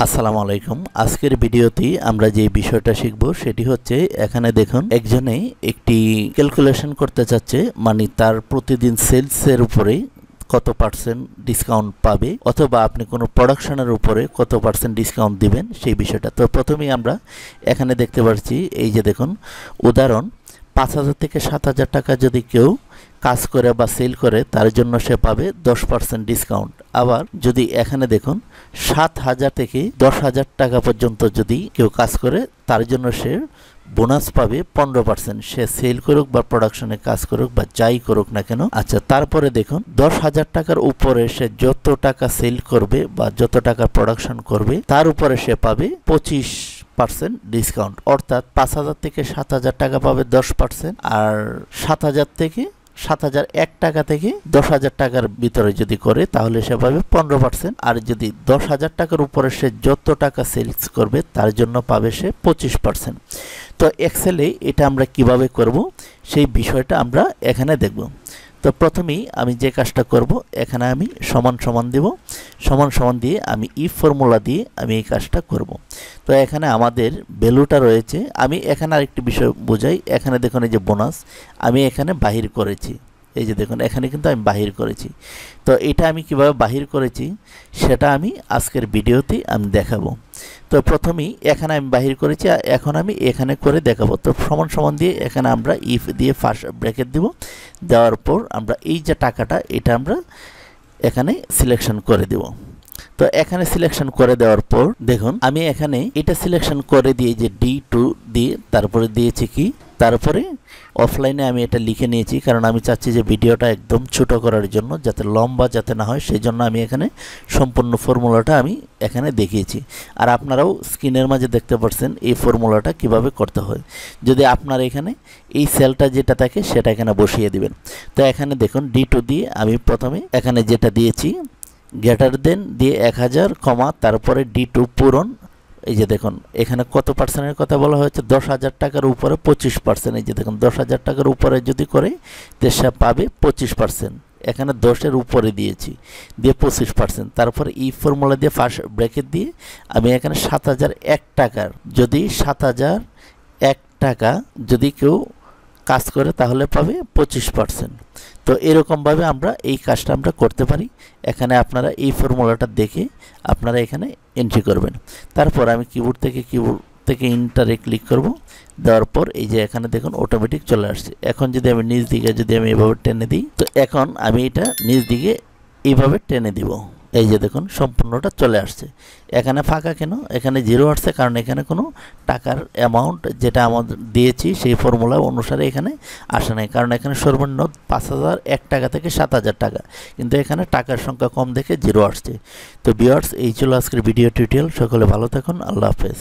আসসালামু আলাইকুম। আজকের ভিডিওতে আমরা যে বিষয়টা শিখব সেটি হচ্ছে, এখানে দেখুন একজনে একটি ক্যালকুলেশন করতে চাচ্ছে, মানে তার প্রতিদিন সেলসের উপরে কত পার্সেন্ট ডিসকাউন্ট পাবে, অথবা আপনি কোনো প্রোডাকশনের উপরে কত পার্সেন্ট ডিসকাউন্ট দিবেন সেই বিষয়টা। তো প্রথমেই আমরা এখানে দেখতে পাচ্ছি, এই যে দেখুন উদাহরণ, 5,000 থেকে 7,000 টাকা যদি কেউ কাজ করে বা সেল করে তার জন্য সে পাবে 10% ডিসকাউন্ট। আবার যদি এখানে দেখুন 7,000 থেকে 10,000 টাকা পর্যন্ত যদি কেউ কাজ করে তার জন্য সে বোনাস পাবে 15%, সে সেল করুক বা প্রোডাকশনে কাজ করুক বা যাই করুক না কেন। আচ্ছা, তারপরে দেখুন 10,000 টাকার উপরে সে যত টাকা সেল করবে বা যত টাকা প্রোডাকশন করবে তার উপরে সে পাবে 25% ডিসকাউন্ট, অর্থাৎ 5,000 থেকে 7,000 টাকা পাবে 10%, আর 7,001 টাকা থেকে 10,000 টাকার ভিতরে যদি করে তাহলে সে পাবে 15%, আর যদি 10,000 টাকার উপরে সে যত টাকা সেলস করবে তার জন্য পাবে সে 25%। তো এক্সেলে এটা আমরা কিভাবে করব সেই বিষয়টা আমরা এখানে দেখব। তো প্রথমেই আমি যে কাজটা করব, এখানে আমি সমান সমান দেব, সমান সমান দিয়ে আমি ইফ ফর্মুলা দিয়ে আমি এই কাজটা করব। তো এখানে আমাদের ভ্যালুটা রয়েছে, আমি এখানে আরেকটি বিষয় বোঝাই। এখানে দেখুন এই যে বোনাস আমি এখানে বাহির করেছি, এই যে দেখুন এখানে কিন্তু আমি বাহির করেছি। তো এটা আমি কিভাবে বাহির করেছি সেটা আমি আজকের ভিডিওতে আমি দেখাবো। তো প্রথমেই এখানে আমি বাহির করেছি, এখন আমি এখানে করে দেখাবো। তো সমান সমান দিয়ে এখানে আমরা ইফ দিয়ে ফার্স্ট ব্র্যাকেট দিব, দেওয়ার পর আমরা এই যে টাকাটা এটা আমরা এখানে সিলেকশন করে দেব। তো এখানে সিলেকশন করে দেওয়ার পর দেখুন আমি এখানে এটা সিলেকশন করে দিয়ে যে D2 দিয়ে তারপরে দিয়েছি কি, তারপরে অফলাইনে আমি এটা লিখে নিয়েছি, কারণ আমি চাচ্ছি যে ভিডিওটা একদম ছোট করার জন্য, যাতে লম্বা যাতে না হয়, সেই জন্য আমি এখানে সম্পূর্ণ ফর্মুলাটা আমি এখানে দেখিয়েছি। আর আপনারাও স্ক্রিনের মাঝে দেখতে পাচ্ছেন এই ফর্মুলাটা কিভাবে করতে হয়। যদি আপনার এখানে এই সেলটা যেটা থাকে সেটা এখানে বসিয়ে দিবেন। তো এখানে দেখুন D2 দিয়ে আমি প্রথমে এখানে যেটা দিয়েছি গ্রেটার দেন দিয়ে 1000 কমা তারপরে D2 পূরণ, এই যে দেখুন এখানে কত পার্সেন্টের কথা বলা হয়েছে, 10,000 টাকার উপরে 25%। এই যে দেখুন 10,000 টাকার উপরে যদি করে তো সে পাবে 25%, এখানে 10-এর উপরে দিয়েছি দিয়ে 25%। তারপরে এই ফর্মুলা দিয়ে ফার্স্ট ব্র্যাকেট দিয়ে আমি এখানে 7,001 টাকার, যদি 7,001 টাকা যদি কেউ কাজ করে তাহলে পাবে 25%। তো এরকমভাবে আমরা এই কাজটা আমরা করতে পারি। এখানে আপনারা এই ফর্মুলাটা দেখে আপনারা এখানে এন্ট্রি করবেন। তারপর আমি কিবোর্ড থেকে ইন্টারে ক্লিক করব, দেওয়ার পর এই যে এখানে দেখুন অটোমেটিক চলে আসছে। এখন যদি আমি নিচ দিকে যদি আমি এভাবে টেনে দিই, তো এখন আমি এটা নিচ দিকে এইভাবে টেনে দিব, এই যে দেখুন সম্পূর্ণটা চলে আসছে। এখানে ফাঁকা কেন, এখানে 0 আসছে কারণ এখানে কোনো টাকার অ্যামাউন্ট যেটা আমাদের দিয়েছি সেই ফর্মুলা অনুসারে এখানে আসে নাই, কারণ এখানে সর্বনিম্ন 5,001 টাকা থেকে 7,000 টাকা, কিন্তু এখানে টাকার সংখ্যা কম দেখে 0 আসছে। তো ভিউয়ার্স, এই ছিল আজকের ভিডিও টিউটোরিয়াল। সকলে ভালো থাকুন, আল্লাহ হাফেজ।